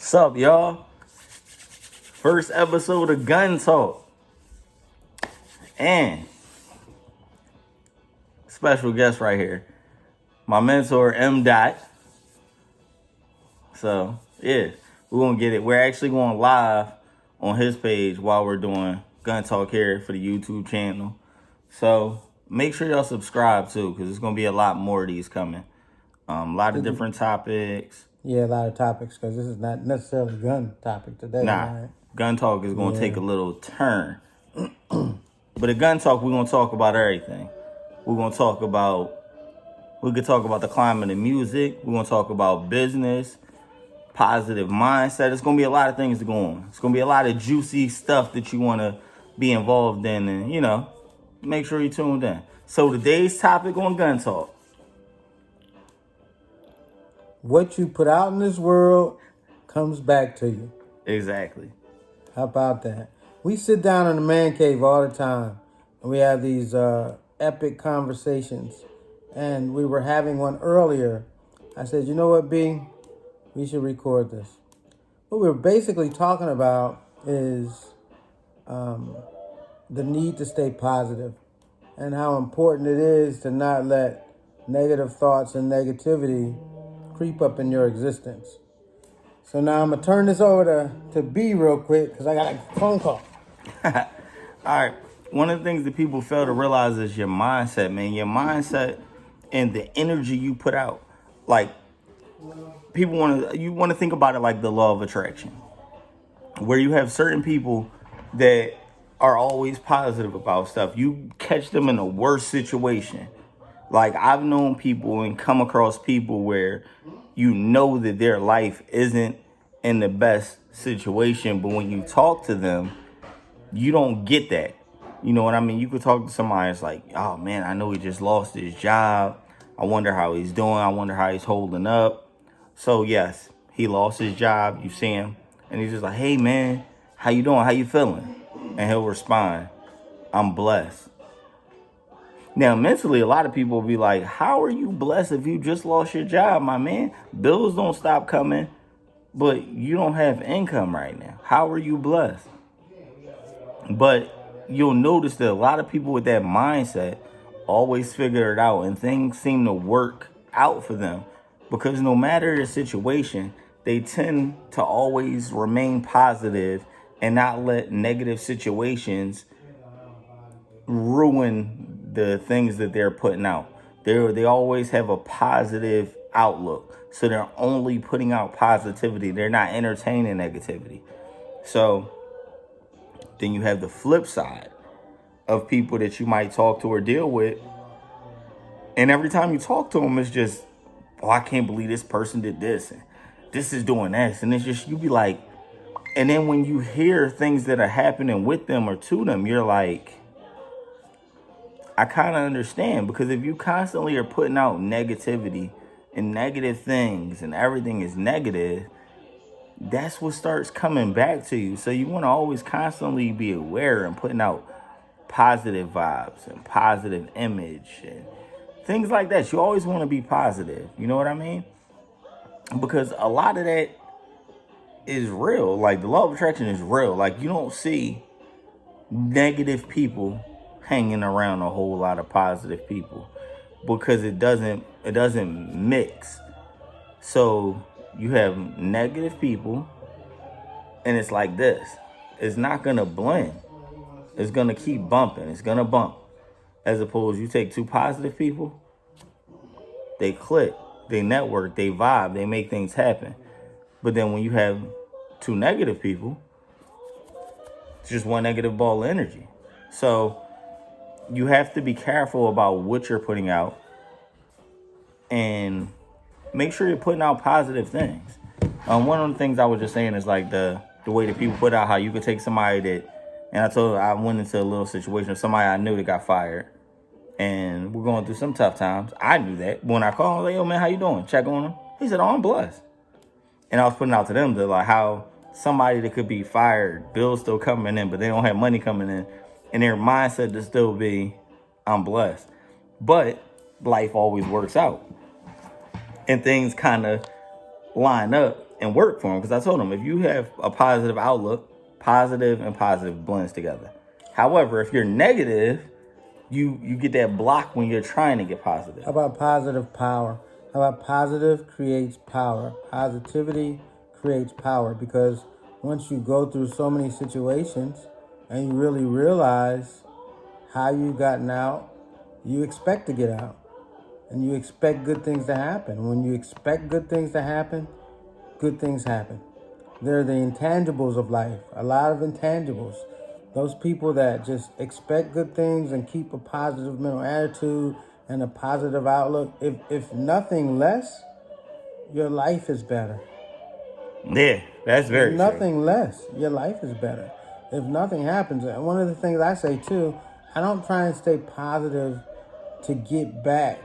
What's up, y'all? First episode of Gun Talk. And special guest right here. My mentor, M. Dot. So, yeah, we're going to get it. We're actually going live on his page while we're doing Gun Talk here for the YouTube channel. So, make sure y'all subscribe too, because there's going to be a lot more of these coming. A lot of different topics. Yeah, a lot of topics, because this is not necessarily gun topic today. Nah, Right? Gun Talk is going to take a little turn. But at Gun Talk, we're going to talk about everything. We're going to talk about, we could talk about the climate of music. We're going to talk about business, positive mindset. It's going to be a lot of things to go on. It's going to be a lot of juicy stuff that you want to be involved in. And, you know, make sure you're tuned in. So today's topic on Gun Talk. What you put out in this world comes back to you. Exactly. How about that? We sit down in the man cave all the time, and we have these epic conversations. And we were having one earlier. I said, you know what, B? We should record this. What we're basically talking about is the need to stay positive and how important it is to not let negative thoughts and negativity creep up in your existence. So now I'm going to turn this over to B real quick because I got a phone call. All right. One of the things that people fail to realize is your mindset, man. Your mindset and the energy you put out. Like, people you want to think about it like the law of attraction, where you have certain people that are always positive about stuff. You catch them in a worse situation. Like, I've known people and come across people where you know that their life isn't in the best situation, but when you talk to them, you don't get that. You know what I mean? You could talk to somebody, it's like, oh man, I know he just lost his job. I wonder how he's doing. I wonder how he's holding up. So yes, he lost his job. You see him, and he's just like, hey man, how you doing? How you feeling? And he'll respond, I'm blessed. Now, mentally, a lot of people will be like, how are you blessed if you just lost your job, my man? Bills don't stop coming, but you don't have income right now. How are you blessed? But you'll notice that a lot of people with that mindset always figure it out, and things seem to work out for them because no matter the situation, they tend to always remain positive and not let negative situations ruin the things that they're putting out. They always have a positive outlook. So they're only putting out positivity. They're not entertaining negativity. So then you have the flip side of people that you might talk to or deal with. And every time you talk to them, it's just, oh, I can't believe this person did this. And this is doing this. And it's just, you be like, and then when you hear things that are happening with them or to them, you're like, I kind of understand, because if you constantly are putting out negativity and negative things and everything is negative, that's what starts coming back to you. So you want to always constantly be aware and putting out positive vibes and positive image and things like that. You always want to be positive. You know what I mean? Because a lot of that is real. Like, the law of attraction is real. Like, you don't see negative people hanging around a whole lot of positive people because it doesn't mix. So you have negative people, and it's like this. It's not gonna blend. It's gonna keep bumping. It's gonna bump. As opposed, you take two positive people, they click, they network, they vibe, they make things happen. But then when you have two negative people, it's just one negative ball of energy. So you have to be careful about what you're putting out and make sure you're putting out positive things. One of the things I was just saying is like the way that people put out, how you could take somebody that, and I went into a little situation of somebody I knew that got fired, and we're going through some tough times. I knew that. When I called him, I was like, yo man, how you doing? Check on him. He said, oh, I'm blessed. And I was putting out to them that like how somebody that could be fired, bills still coming in, but they don't have money coming in, and their mindset to still be, I'm blessed. But life always works out. And things kind of line up and work for them. Because I told them, if you have a positive outlook, positive and positive blends together. However, if you're negative, you get that block when you're trying to get positive. How about positive power? How about positive creates power? Positivity creates power, because once you go through so many situations and you really realize how you gotten out, you expect to get out. And you expect good things to happen. When you expect good things to happen, good things happen. They're the intangibles of life. A lot of intangibles. Those people that just expect good things and keep a positive mental attitude and a positive outlook, if nothing less, your life is better. Yeah, that's very If true. nothing less, your life is better. If nothing happens, and one of the things I say too, I don't try and stay positive to get back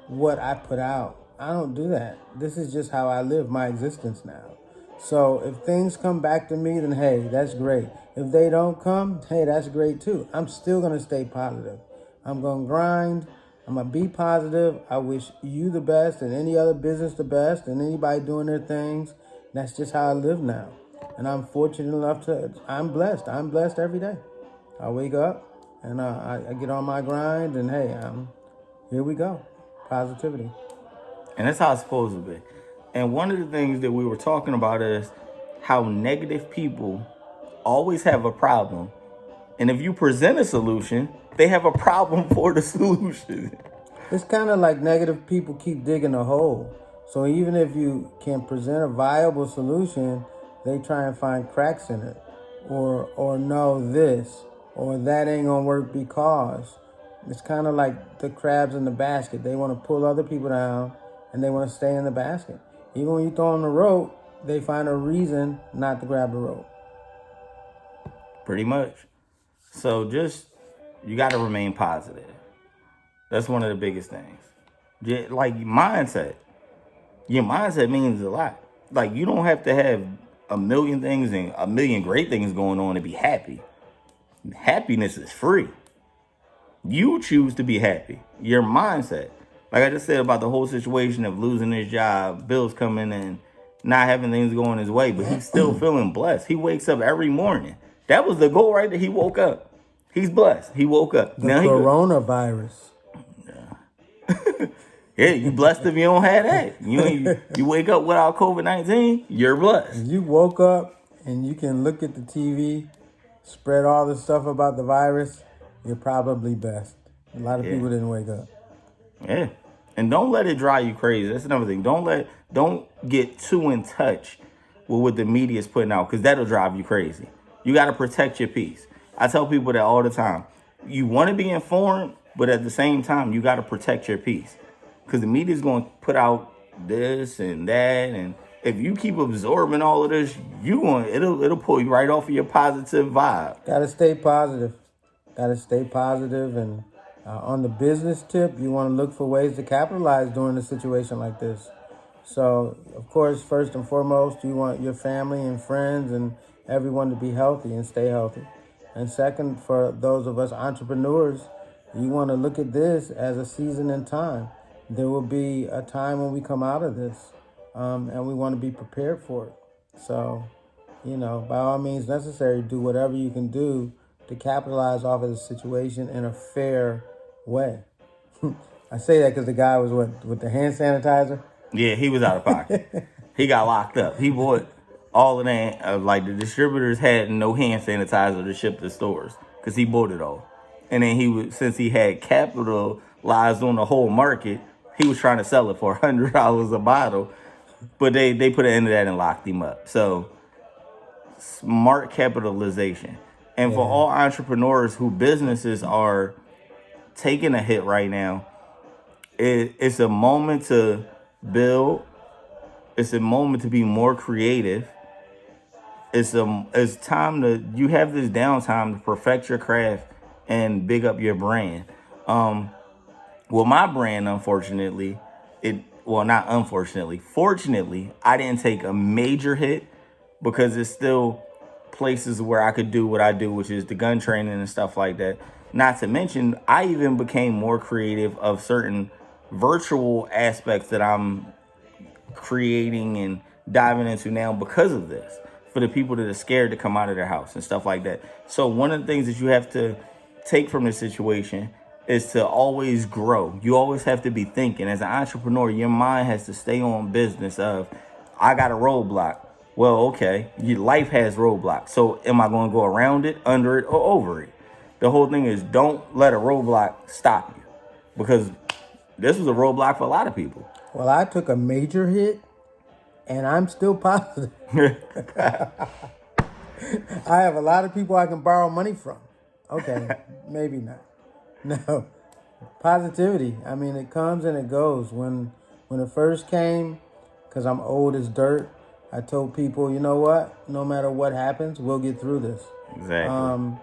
what I put out. I don't do that. This is just how I live my existence now. So if things come back to me, then hey, that's great. If they don't come, hey, that's great too. I'm still going to stay positive. I'm going to grind. I'm going to be positive. I wish you the best and any other business the best and anybody doing their things. That's just how I live now. And I'm fortunate enough I'm blessed. I'm blessed every day. I wake up and I get on my grind and hey, here we go. Positivity. And that's how it's supposed to be. And one of the things that we were talking about is how negative people always have a problem. And if you present a solution, they have a problem for the solution. It's kind of like negative people keep digging a hole. So even if you can present a viable solution, they try and find cracks in it. Or no this, or that ain't gonna work because. It's kind of like the crabs in the basket. They want to pull other people down and they want to stay in the basket. Even when you throw them the rope, they find a reason not to grab the rope. Pretty much. So you got to remain positive. That's one of the biggest things. Like mindset. Your mindset means a lot. Like you don't have to have a million things and a million great things going on to be happy. Happiness is free. You choose to be happy. Your mindset. Like I just said about the whole situation of losing his job, bills coming in, not having things going his way, but he's still feeling blessed. He wakes up every morning. That was the goal right there. He woke up. He's blessed. He woke up. The coronavirus. Yeah, you blessed if you don't have that. You wake up without COVID-19, you're blessed. If you woke up and you can look at the TV, spread all the stuff about the virus, you're probably best. A lot of people didn't wake up. Yeah. And don't let it drive you crazy. That's another thing. Don't get too in touch with what the media is putting out, because that'll drive you crazy. You got to protect your peace. I tell people that all the time. You want to be informed, but at the same time, you got to protect your peace. Because the media is going to put out this and that. And if you keep absorbing all of this, it'll pull you right off of your positive vibe. Got to stay positive. Got to stay positive. And on the business tip, you want to look for ways to capitalize during a situation like this. So, of course, first and foremost, you want your family and friends and everyone to be healthy and stay healthy. And second, for those of us entrepreneurs, you want to look at this as a season in time. There will be a time when we come out of this, and we want to be prepared for it. So, by all means necessary, do whatever you can do to capitalize off of the situation in a fair way. I say that because the guy was with the hand sanitizer. Yeah, he was out of pocket. He got locked up. He bought all of that. Like the distributors had no hand sanitizer to ship to stores because he bought it all. And then since he had capitalized on the whole market, he was trying to sell it for $100 a bottle. But they put an end to that and locked him up. So smart capitalization. And for all entrepreneurs whose businesses are taking a hit right now, it's a moment to build. It's a moment to be more creative. It's time you have this downtime to perfect your craft and big up your brand. Well, my brand, unfortunately, fortunately, I didn't take a major hit because it's still places where I could do what I do, which is the gun training and stuff like that. Not to mention, I even became more creative of certain virtual aspects that I'm creating and diving into now because of this, for the people that are scared to come out of their house and stuff like that. So one of the things that you have to take from this situation is to always grow. You always have to be thinking. As an entrepreneur, your mind has to stay on business of, I got a roadblock. Well, okay, your life has roadblocks. So am I going to go around it, under it, or over it? The whole thing is, don't let a roadblock stop you, because this was a roadblock for a lot of people. Well, I took a major hit, and I'm still positive. I have a lot of people I can borrow money from. Okay, maybe not. No, positivity. I mean, it comes and it goes. When it first came, because I'm old as dirt, I told people, you know what? No matter what happens, we'll get through this. Exactly.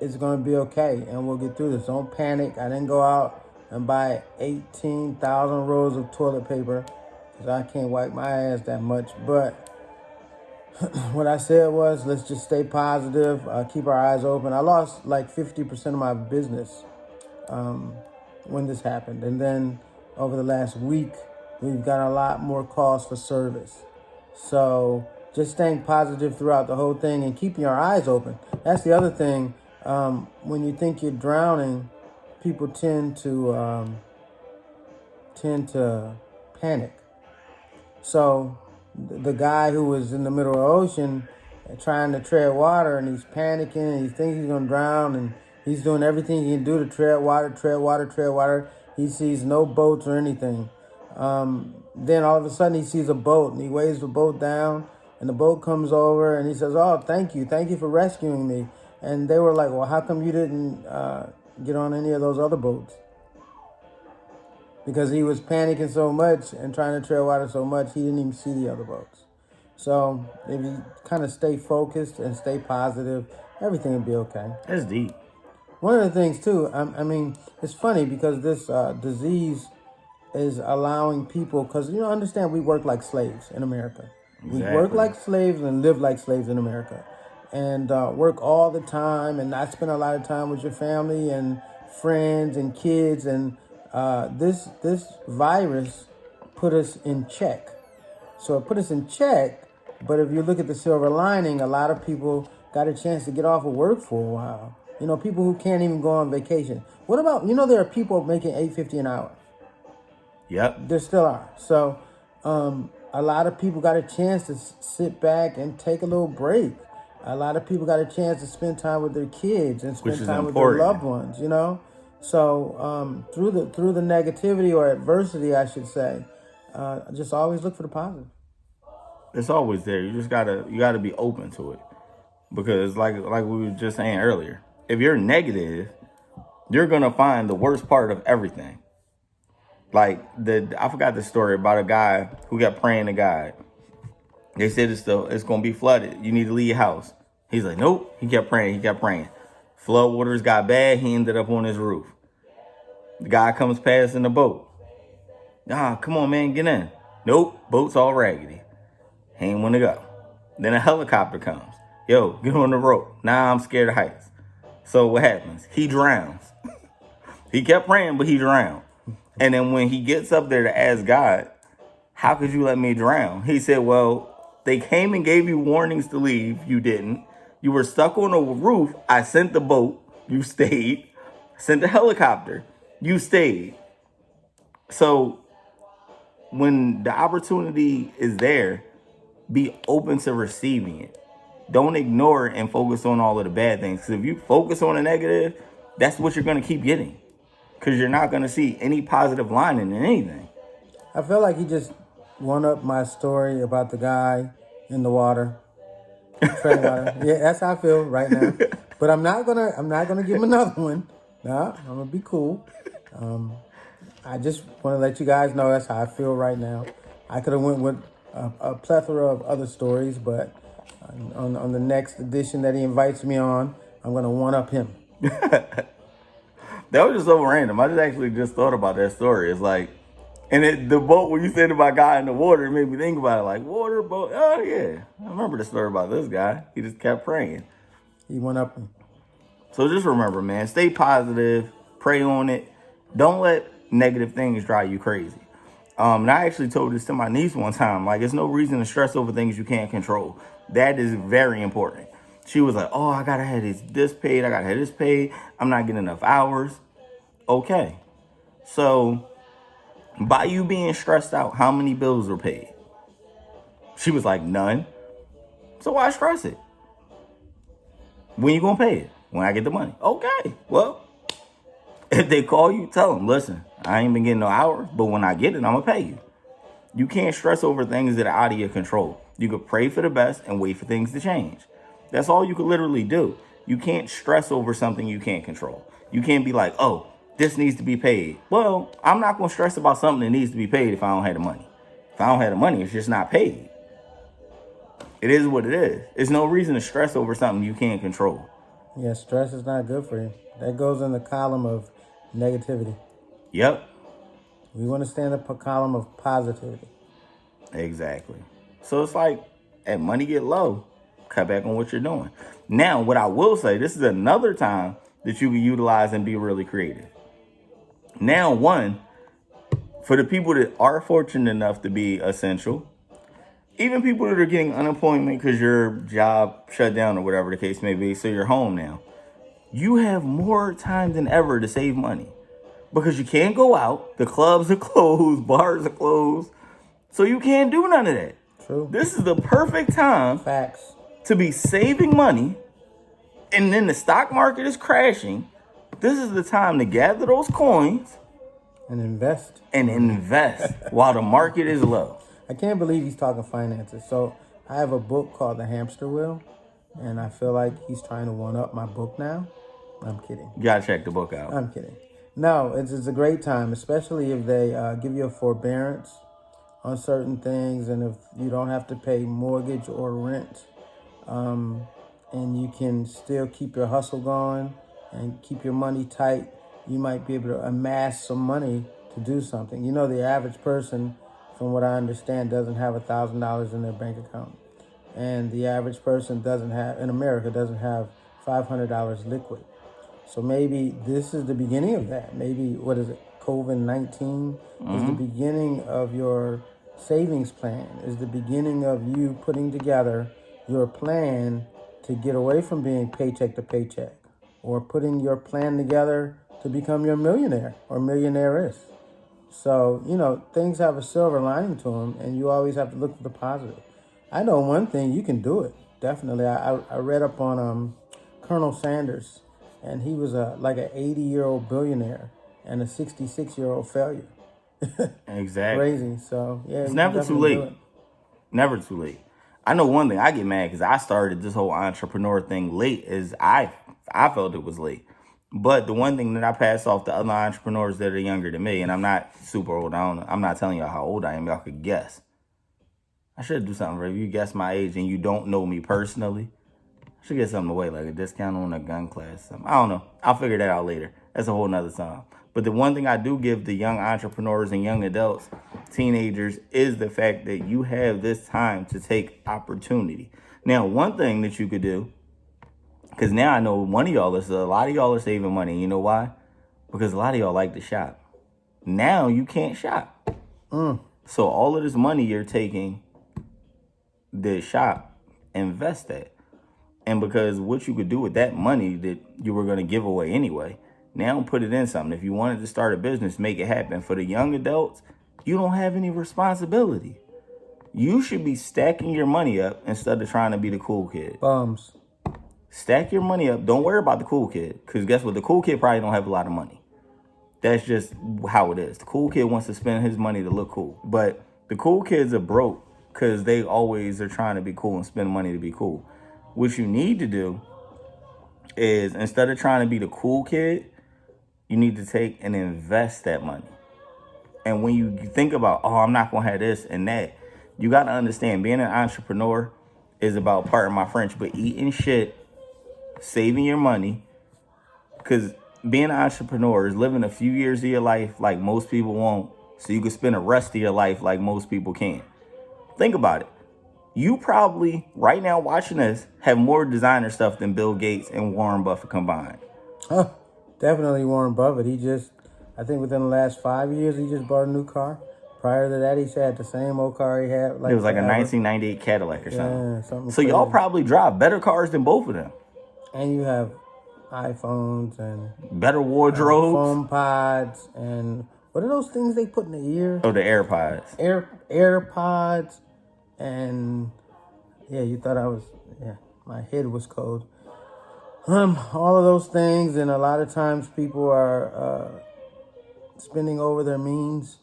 It's going to be okay, and we'll get through this. Don't panic. I didn't go out and buy 18,000 rolls of toilet paper because I can't wipe my ass that much. But what I said was, let's just stay positive, keep our eyes open. I lost like 50% of my business when this happened. And then over the last week, we've got a lot more calls for service. So just staying positive throughout the whole thing and keeping our eyes open. That's the other thing. When you think you're drowning, people tend to panic. So the guy who was in the middle of the ocean trying to tread water, and he's panicking and he thinks he's going to drown, and he's doing everything he can do to tread water. He sees no boats or anything. Then all of a sudden he sees a boat, and he waves the boat down, and the boat comes over, and he says, oh, thank you for rescuing me. And they were like, well, how come you didn't get on any of those other boats? Because he was panicking so much and trying to tread water so much, he didn't even see the other boats. So if you kind of stay focused and stay positive, everything will be okay. That's deep. One of the things, too, I mean, it's funny because this disease is allowing people, because, you know, understand, we work like slaves in America. Exactly. We work like slaves and live like slaves in America. And work all the time and not spend a lot of time with your family and friends and kids. And this virus put us in check. So it put us in check. But if you look at the silver lining, a lot of people got a chance to get off of work for a while. You know, people who can't even go on vacation. What about, you know, there are people making $8.50 an hour. Yep. There still are. So a lot of people got a chance to sit back and take a little break. A lot of people got a chance to spend time with their kids and spend time with their loved ones, you know? So through the negativity or adversity, I should say, just always look for the positive. It's always there. You gotta be open to it. Because like we were just saying earlier, if you're negative, you're gonna find the worst part of everything. Like I forgot the story about a guy who kept praying to God. They said it's gonna be flooded. You need to leave your house. He's like, nope. He kept praying. Flood waters got bad. He ended up on his roof. The guy comes past in the boat. Come on, man, get in. Nope, boat's all raggedy. He ain't want to go. Then a helicopter comes. Yo, get on the rope. Nah, I'm scared of heights. So what happens? He drowns. He kept praying, but he drowned. And then when he gets up there to ask God, how could you let me drown? He said, well, they came and gave you warnings to leave. You didn't. You were stuck on a roof. I sent the boat. You stayed. Sent the helicopter. You stayed. So when the opportunity is there, be open to receiving it. Don't ignore it and focus on all of the bad things. Because if you focus on the negative, that's what you're going to keep getting. Because you're not going to see any positive lining in anything. I feel like he just one up my story about the guy in the water. Water. Yeah, that's how I feel right now. But I'm not gonna give him another one. No, I'm gonna be cool. I just want to let you guys know that's how I feel right now. I could have went with a plethora of other stories, but on the next edition that he invites me on, I'm gonna one up him. That was just so random. I just thought about that story. It's like, and the boat, when you said about guy in the water, it made me think about it. Like, water, boat. Oh, yeah. I remember the story about this guy. He just kept praying. He went up. So just remember, man, stay positive. Pray on it. Don't let negative things drive you crazy. And I actually told this to my niece one time. Like, it's no reason to stress over things you can't control. That is very important. She was like, oh, I gotta have this paid. I gotta have this paid. I'm not getting enough hours. Okay. So by you being stressed out, how many bills were paid? She was like, none. So why stress it? When you gonna pay it? When I get the money. Okay. Well, if they call you, tell them, listen, I ain't been getting no hours, but when I get it, I'm gonna pay you. You can't stress over things that are out of your control. You could pray for the best and wait for things to change. That's all you could literally do. You can't stress over something you can't control. You can't be like, oh, this needs to be paid. Well, I'm not going to stress about something that needs to be paid if I don't have the money. If I don't have the money, it's just not paid. It is what it is. There's no reason to stress over something you can't control. Yeah, stress is not good for you. That goes in the column of negativity. Yep. We want to stay in the column of positivity. Exactly. So it's like, as money get low, cut back on what you're doing. Now, what I will say, this is another time that you can utilize and be really creative. Now, one, for the people that are fortunate enough to be essential, even people that are getting unemployment because your job shut down or whatever the case may be, so you're home now, you have more time than ever to save money because you can't go out. The clubs are closed, bars are closed, so you can't do none of that. True. This is the perfect time Facts. to be saving money, and then the stock market is crashing. This is the time to gather those coins And invest. while the market is low. I can't believe he's talking finances. So I have a book called The Hamster Wheel, and I feel like he's trying to one up my book now. I'm kidding. You gotta check the book out. I'm kidding. No, it's a great time, especially if they give you a forbearance on certain things, and if you don't have to pay mortgage or rent, and you can still keep your hustle going and keep your money tight, you might be able to amass some money to do something. You know, the average person, from what I understand, doesn't have $1,000 in their bank account. And the average person in America doesn't have $500 liquid. So maybe this is the beginning of that. Maybe, COVID-19 is the beginning of your savings plan, is the beginning of you putting together your plan to get away from being paycheck to paycheck, or putting your plan together to become your millionaire or millionairess. So, things have a silver lining to them, and you always have to look for the positive. I know one thing, you can do it. Definitely. I read up on Colonel Sanders, and he was like an 80-year-old billionaire and a 66-year-old failure. Exactly. Crazy. So, yeah. It's never too late. Never too late. I know one thing, I get mad because I started this whole entrepreneur thing late, as I felt it was late. But the one thing that I pass off to other entrepreneurs that are younger than me, and I'm not super old, I'm not telling y'all how old I am, y'all could guess. I should do something, if you guess my age and you don't know me personally, I should get something away, like a discount on a gun class. Something. I don't know. I'll figure that out later. That's a whole nother song. But the one thing I do give the young entrepreneurs and young adults, teenagers, is the fact that you have this time to take opportunity. Now, one thing that you could do, because now I know a lot of y'all are saving money. You know why? Because a lot of y'all like to shop. Now you can't shop. So all of this money you're taking to shop, invest that. And because what you could do with that money that you were going to give away anyway, now put it in something. If you wanted to start a business, make it happen. For the young adults, you don't have any responsibility. You should be stacking your money up instead of trying to be the cool kid. Bums. Stack your money up. Don't worry about the cool kid. Because guess what? The cool kid probably don't have a lot of money. That's just how it is. The cool kid wants to spend his money to look cool. But the cool kids are broke because they always are trying to be cool and spend money to be cool. What you need to do is, instead of trying to be the cool kid, you need to take and invest that money. And when you think about, oh, I'm not going to have this and that, you got to understand, being an entrepreneur is about, pardon my French, but eating shit, saving your money. Because being an entrepreneur is living a few years of your life like most people won't, so you can spend the rest of your life like most people can. Think about it. You probably, right now watching this, have more designer stuff than Bill Gates and Warren Buffett combined. Definitely Warren Buffett. I think within the last 5 years, he just bought a new car. Prior to that, he had the same old car he had. It was like forever. a 1998 Cadillac or something. Yeah, something So y'all crazy. probably drive better cars than both of them. And you have iPhones and Better wardrobes. phone pods and what are those things they put in the ear? Oh, the AirPods. AirPods and yeah, you thought I was my head was cold. All of those things, and a lot of times people are spending over their means.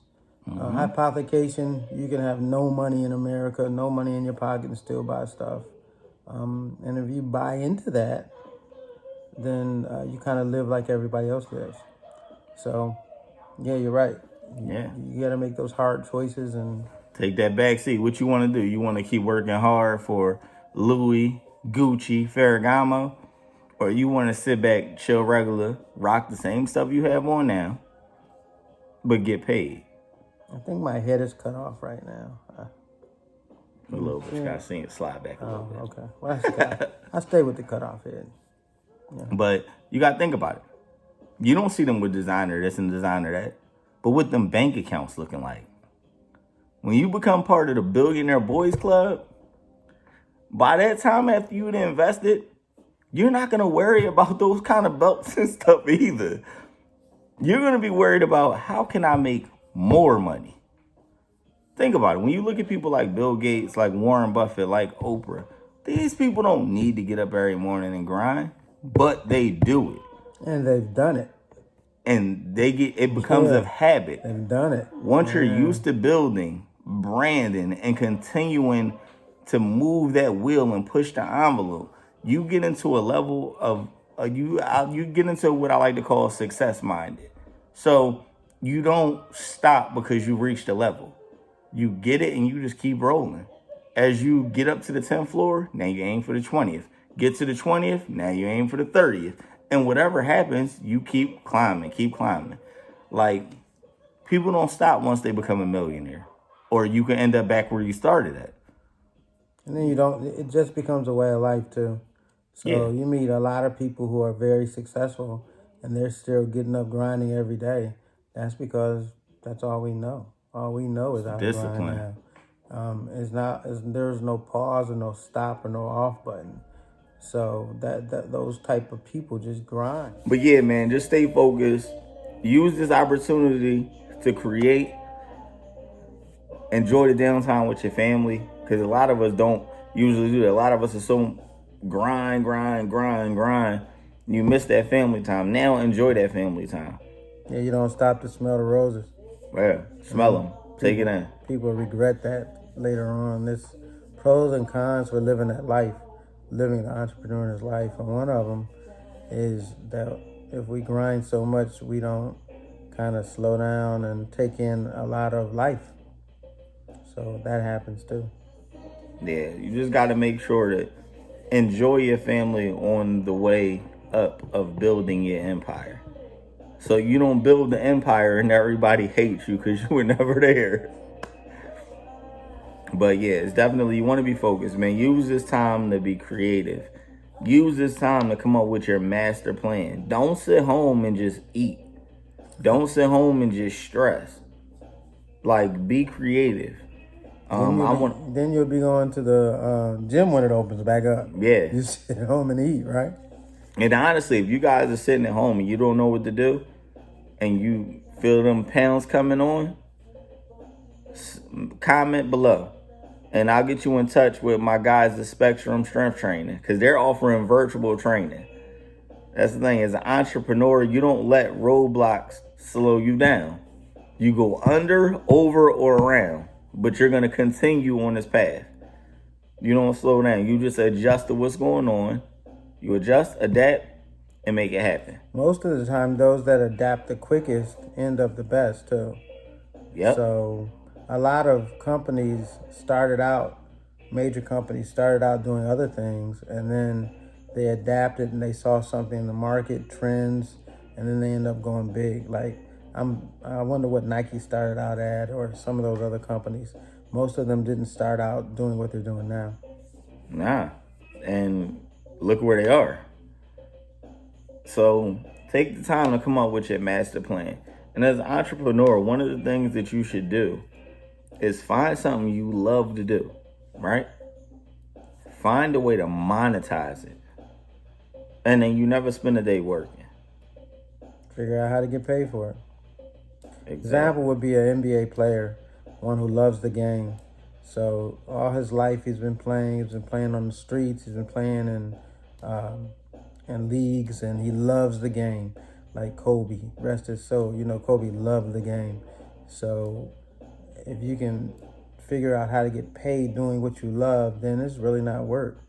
Hypothecation: you can have no money in America, no money in your pocket, and still buy stuff. And if you buy into that, then you kind of live like everybody else lives. So, yeah, you're right. Yeah. You got to make those hard choices and Take that back seat. What you want to do? You want to keep working hard for Louis, Gucci, Ferragamo? Or you want to sit back, chill regular, rock the same stuff you have on now, but get paid? I think my head is cut off right now. A little bit. You got to see it slide back a little bit. Okay. Well, I stay with the cutoff head. But you got to think about it. You don't see them with designer this and designer that. But what them bank accounts looking like? When you become part of the Billionaire Boys Club, by that time after you'd invested, you're not going to worry about those kind of belts and stuff either. You're going to be worried about how can I make more money? Think about it. When you look at people like Bill Gates, like Warren Buffett, like Oprah, these people don't need to get up every morning and grind, but they do it. And they've done it. And it becomes a habit. They've done it. Once you're used to building, branding, and continuing to move that wheel and push the envelope, you get into a level of you get into what I like to call success minded. So you don't stop because you reached a level. You get it and you just keep rolling. As you get up to the 10th floor, now you aim for the 20th. Get to the 20th, now you aim for the 30th. And whatever happens, you keep climbing, keep climbing. Like, people don't stop once they become a millionaire. Or you can end up back where you started at. And then it just becomes a way of life too. So you meet a lot of people who are very successful and they're still getting up grinding every day. That's because that's all we know. All we know is how to grind now. There's no pause or no stop or no off button. So that those type of people just grind. But yeah, man, just stay focused. Use this opportunity to create. Enjoy the downtime with your family. Because a lot of us don't usually do that. A lot of us are so grind. You miss that family time. Now enjoy that family time. Yeah, you don't stop to smell the roses. Yeah, smell them. Take it in. People regret that later on. There's pros and cons for living that life, living the entrepreneur's life. And one of them is that if we grind so much, we don't kind of slow down and take in a lot of life. So that happens too. Yeah, you just got to make sure to enjoy your family on the way up of building your empire. So you don't build the empire and everybody hates you because you were never there. But yeah, it's definitely, you want to be focused, man. Use this time to be creative. Use this time to come up with your master plan. Don't sit home and just eat. Don't sit home and just stress. Like, be creative. Then you'll be going to the gym when it opens back up. Yeah. You sit at home and eat, right? And honestly, if you guys are sitting at home and you don't know what to do, and you feel them pounds coming on, comment below. And I'll get you in touch with my guys at Spectrum Strength Training, because they're offering virtual training. That's the thing. As an entrepreneur, you don't let roadblocks slow you down. You go under, over, or around, but you're going to continue on this path. You don't slow down. You just adjust to what's going on. You adjust, adapt, and make it happen. Most of the time, those that adapt the quickest end up the best, too. Yep. So a lot of companies major companies started out doing other things, and then they adapted and they saw something in the market, trends, and then they end up going big. Like, I wonder what Nike started out at, or some of those other companies. Most of them didn't start out doing what they're doing now. Nah. And look where they are. So take the time to come up with your master plan. And as an entrepreneur, one of the things that you should do is find something you love to do, right? Find a way to monetize it. And then you never spend a day working. Figure out how to get paid for it. Exactly. Example would be an NBA player, one who loves the game. So all his life he's been playing. He's been playing on the streets. He's been playing in leagues, and he loves the game. Like Kobe, rest his soul. You know, Kobe loved the game. So if you can figure out how to get paid doing what you love, then it's really not work.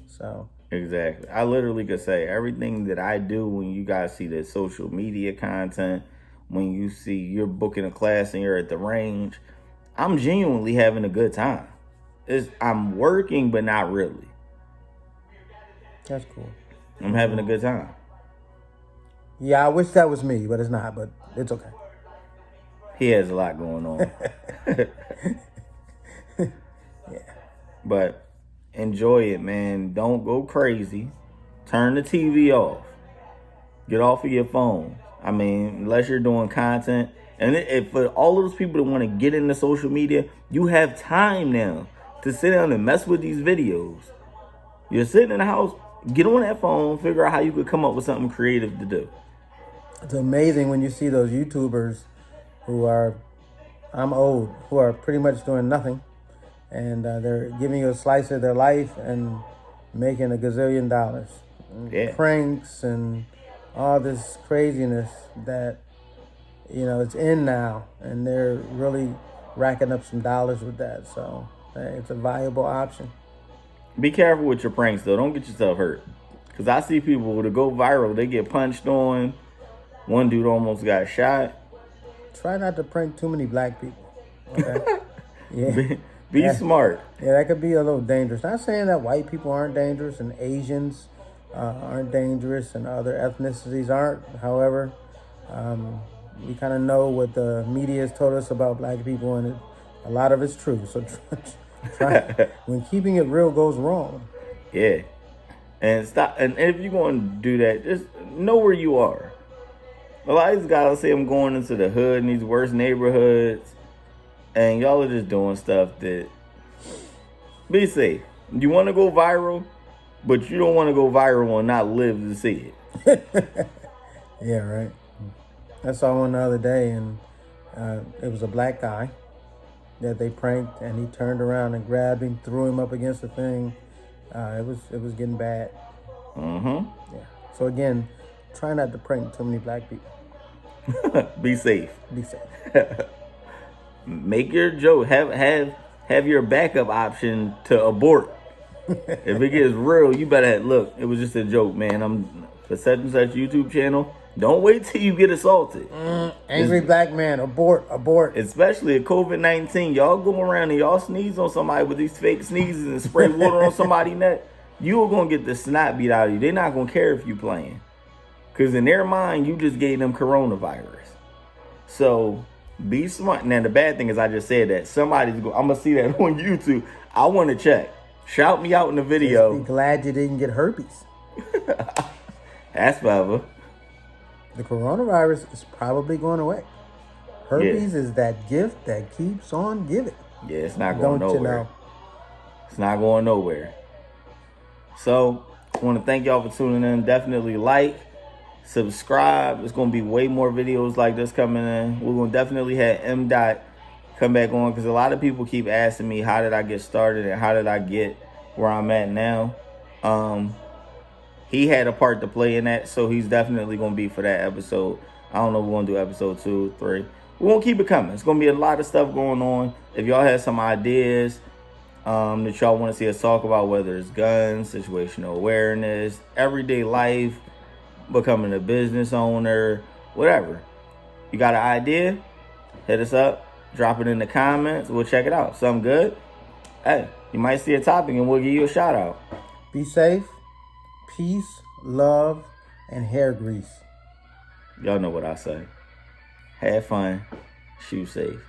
So exactly. I literally could say everything that I do when you guys see the social media content, when you see you're booking a class and you're at the range, I'm genuinely having a good time. I'm working, but not really. that's cool. I'm having a good time. Yeah, I wish that was me, but it's not. But it's okay. He has a lot going on. But enjoy it, man. Don't go crazy. Turn the TV off. Get off of your phone. I mean, unless you're doing content. And if for all of those people that want to get into social media, you have time now to sit down and mess with these videos. You're sitting in the house, get on that phone, figure out how you could come up with something creative to do. It's amazing when you see those YouTubers who are, I'm old, who are pretty much doing nothing. And they're giving you a slice of their life and making $1 gazillion. Yeah. Pranks and all this craziness that, you know, it's in now. And they're really racking up some dollars with that. So it's a viable option. Be careful with your pranks, though. Don't get yourself hurt. Because I see people that go viral, they get punched on. One dude almost got shot. Try not to prank too many black people. Okay? Yeah. Be smart. Yeah, that could be a little dangerous. Not saying that white people aren't dangerous and Asians aren't dangerous and other ethnicities aren't. However, we kind of know what the media has told us about black people, and a lot of it's true. So try when keeping it real goes wrong. Yeah. And stop. And if you're going to do that, just know where you are. A lot of these guys say I'm going into the hood in these worst neighborhoods. And y'all are just doing stuff that... Be safe. You want to go viral, but you don't want to go viral and not live to see it. Yeah, right. I saw one the other day, and it was a black guy that they pranked, and he turned around and grabbed him, threw him up against the thing. It was getting bad. Mm-hmm. Yeah. So again, try not to prank too many black people. Be safe. Be safe. Make your joke. Have your backup option to abort. If it gets real, you better look. It was just a joke, man. I'm for such and such YouTube channel. Don't wait till you get assaulted. Angry black man, abort. Especially at COVID-19. Y'all go around and y'all sneeze on somebody with these fake sneezes and spray water on somebody's neck. You are going to get the snot beat out of you. They're not going to care if you playing. Because in their mind, you just gave them coronavirus. So be smart. Now, the bad thing is I just said that. I'm going to see that on YouTube. I want to check. Shout me out in the video. Just be glad you didn't get herpes. That's forever. The coronavirus is probably going away. Herpes is that gift that keeps on giving. Yeah, it's not going Don't nowhere. you know? It's not going nowhere. So, I want to thank y'all for tuning in. Definitely like, subscribe. There's going to be way more videos like this coming in. We're going to definitely have M. Dot come back on because a lot of people keep asking me how did I get started and how did I get where I'm at now. He had a part to play in that, so he's definitely going to be for that episode. I don't know if we're going to do episode 2, 3. We're going to keep it coming. It's going to be a lot of stuff going on. If y'all have some ideas that y'all want to see us talk about, whether it's guns, situational awareness, everyday life, becoming a business owner, whatever. You got an idea? Hit us up. Drop it in the comments. We'll check it out. Something good? Hey, you might see a topic and we'll give you a shout out. Be safe. Peace, love, and hair grease. Y'all know what I say. Have fun. Shoot safe.